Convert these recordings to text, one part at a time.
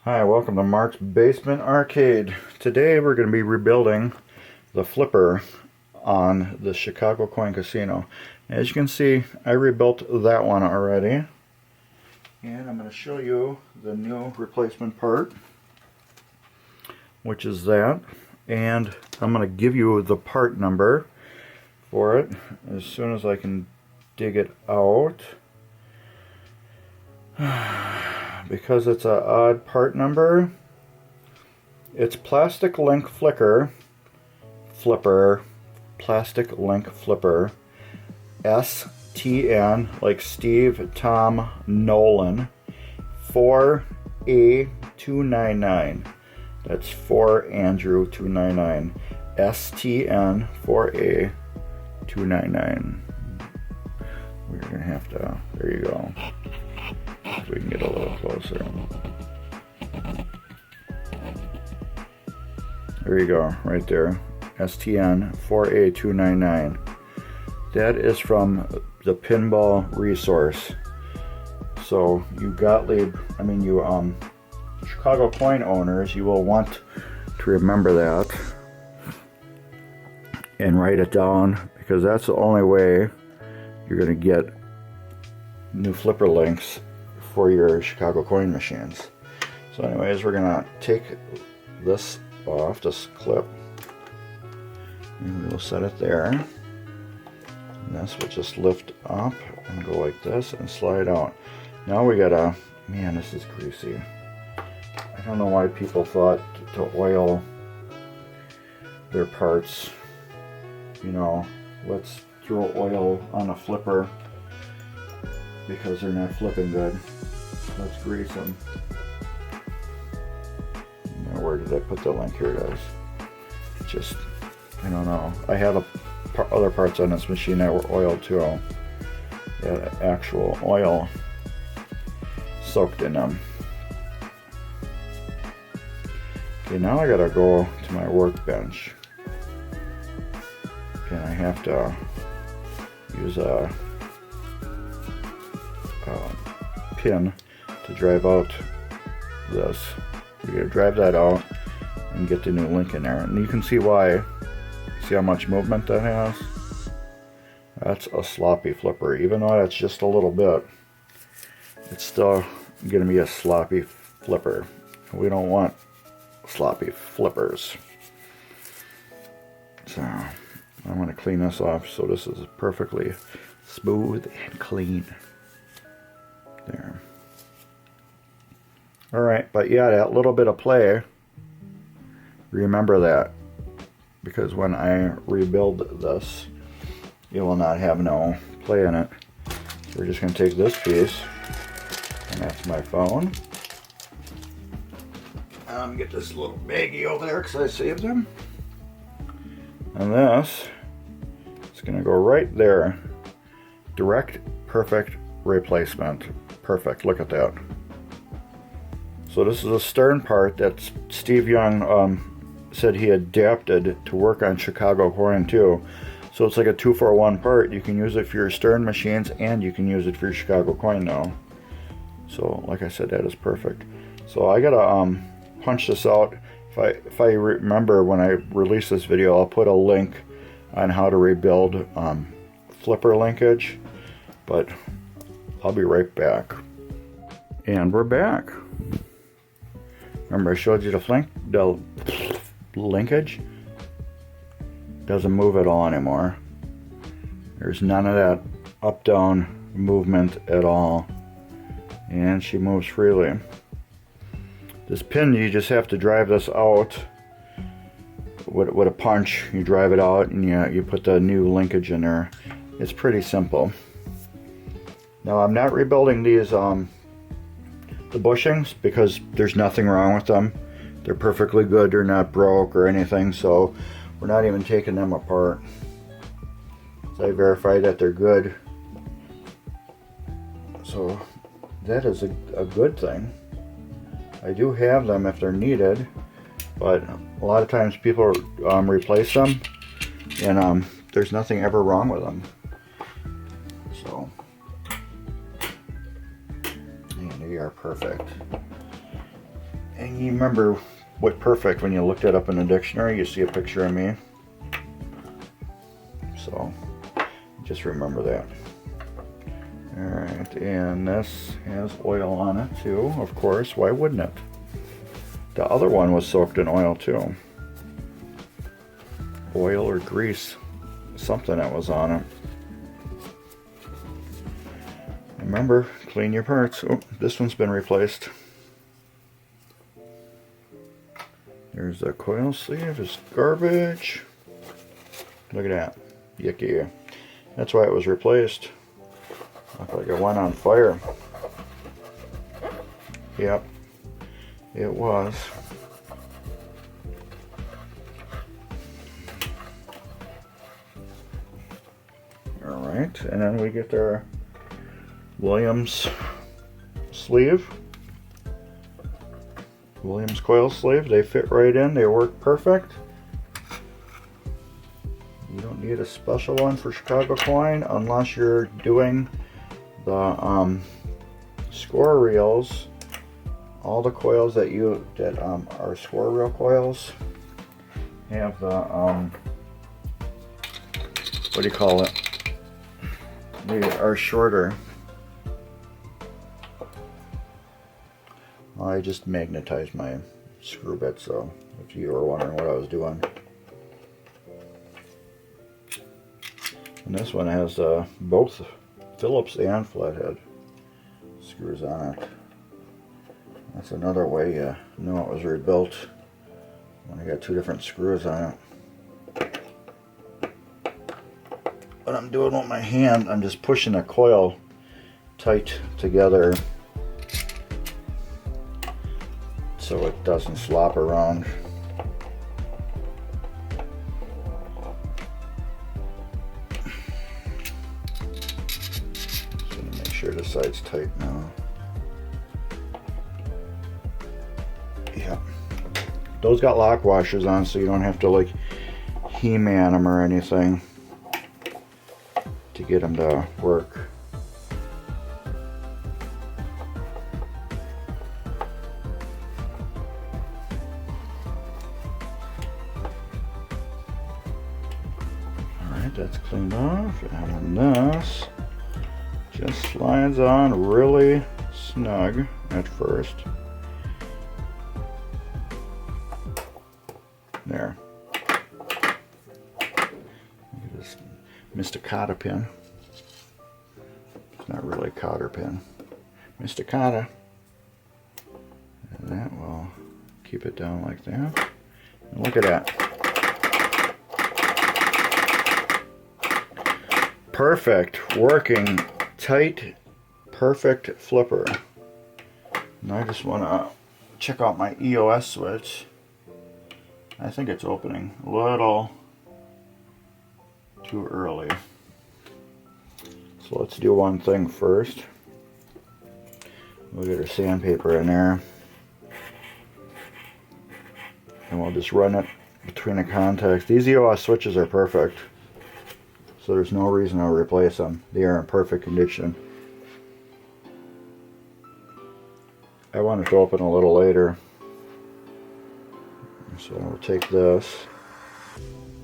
Hi, welcome to Mark's Basement Arcade. Today we're going to be rebuilding the flipper on the Chicago Coin Casino. As you can see, I rebuilt that one already. And I'm going to show you the new replacement part, which is that. And I'm going to give you the part number for it as soon as I can dig it out. Because it's an odd part number, it's plastic link flipper, plastic link flipper, STN, like Steve, Tom, Nolan, 4A299. That's 4 Andrew 299. STN 4A299. We're gonna have to, there you go. So we can get a little closer. There you go, right there. STN 4A299. That is from the Pinball Resource. So you Gottlieb, you Chicago coin owners, you will want to remember that and write it down, because that's the only way you're going to get new flipper links for your Chicago coin machines. So anyways, we're gonna take this off, this clip, and we'll set it there. And this will just lift up and go like this and slide out. Now we gotta, man, this is greasy. I don't know why people thought to oil their parts. You know, let's throw oil on a flipper because they're not flipping good. Let's grease them. Now, where did I put the link? Here it is. Just, I don't know. I have other parts on this machine that were oiled too. That actual oil soaked in them. Okay, now I gotta go to my workbench. And I have to use a pin to drive out this. We're going to drive that out and get the new link in there. And you can see why. See how much movement that has? That's a sloppy flipper. Even though that's just a little bit, it's still going to be a sloppy flipper. We don't want sloppy flippers. So I'm going to clean this off so this is perfectly smooth and clean. There. Alright, but yeah, that little bit of play, remember that, because when I rebuild this, you will not have no play in it. So we're just going to take this piece, and that's my phone. Get this little baggie over there because I saved them. And this is going to go right there. Direct, perfect replacement. Perfect, look at that. So this is a stern part that Steve Young said he adapted to work on Chicago coin too. So it's like a 2-for-1 part. You can use it for your stern machines and you can use it for your Chicago coin now. So like I said, that is perfect. So I gotta punch this out. If I remember when I release this video, I'll put a link on how to rebuild flipper linkage. But I'll be right back. And we're back. Remember I showed you the linkage? Doesn't move at all anymore. There's none of that up-down movement at all. And she moves freely. This pin, you just have to drive this out with a punch. You drive it out and you put the new linkage in there. It's pretty simple. Now I'm not rebuilding these the bushings because there's nothing wrong with them. They're perfectly good. They're not broke or anything, so we're not even taking them apart. So I verified that they're good. So that is a good thing. I do have them if they're needed, but a lot of times people replace them and there's nothing ever wrong with them. So they are perfect. And you remember what perfect, when you looked it up in the dictionary, you see a picture of me. So just remember that. Alright, and this has oil on it too, of course. Why wouldn't it? The other one was soaked in oil too. Oil or grease, something that was on it. Remember, clean your parts. Oh, this one's been replaced. There's the coil sleeve. It's garbage. Look at that. Yucky. That's why it was replaced. Looked like it went on fire. Yep, it was. Alright, and then we get our Williams sleeve. Williams coil sleeve. They fit right in. They work perfect. You don't need a special one for Chicago coin unless you're doing the score reels. All the coils that are score reel coils have the what do you call it? They are shorter. I just magnetized my screw bit, so if you were wondering what I was doing. And this one has both Phillips and flathead screws on it. That's another way you know it was rebuilt, when I got two different screws on it. What I'm doing with my hand, I'm just pushing the coil tight together so it doesn't slop around. Sure, the side's tight now. Yeah. Those got lock washers on, so you don't have to like He-Man them or anything to get them to work. Alright, that's cleaned off. And this just slides on really snug at first. There. Just missed a cotter pin. It's not really a cotter pin. Missed a cotter. And that will keep it down like that. And look at that. Perfect working. Tight, perfect flipper. And I just want to check out my EOS switch. I think it's opening a little too early. So let's do one thing first. We'll get our sandpaper in there. And we'll just run it between the contacts. These EOS switches are perfect. So there's no reason to replace them. They are in perfect condition. I want it to open a little later. So we'll take this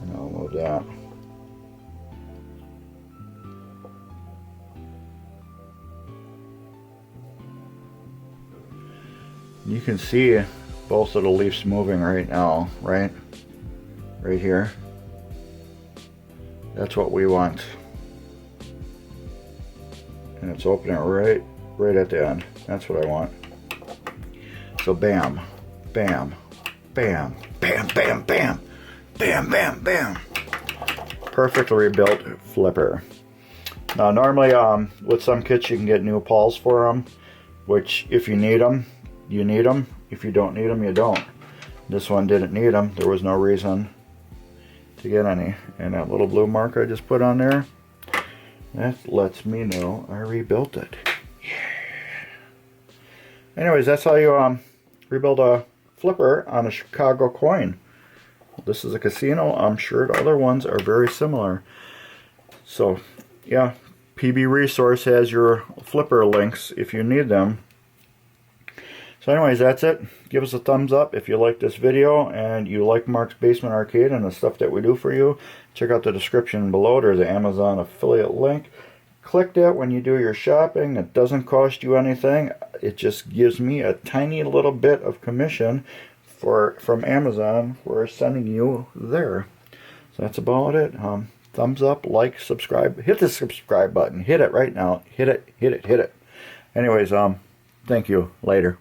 and I'll move that. You can see both of the leaves moving right now, right? Right here. That's what we want. And it's opening right at the end. That's what I want. So bam, bam, bam, bam, bam, bam, bam, bam, bam. Perfectly rebuilt flipper. Now normally with some kits you can get new pawls for them, which if you need them, you need them. If you don't need them, you don't. This one didn't need them. There was no reason to get any. And that little blue mark I just put on there, that lets me know I rebuilt it. Yeah. Anyways, that's how you rebuild a flipper on a Chicago coin. This is a casino. I'm sure the other ones are very similar. So yeah, PB Resource has your flipper links if you need them. So anyways, that's it. Give us a thumbs up if you like this video and you like Mark's Basement Arcade and the stuff that we do for you. Check out the description below. There's an Amazon affiliate link. Click that when you do your shopping. It doesn't cost you anything. It just gives me a tiny little bit of commission from Amazon for sending you there. So that's about it. Thumbs up, like, subscribe. Hit the subscribe button. Hit it right now. Hit it, hit it, hit it. Anyways, thank you. Later.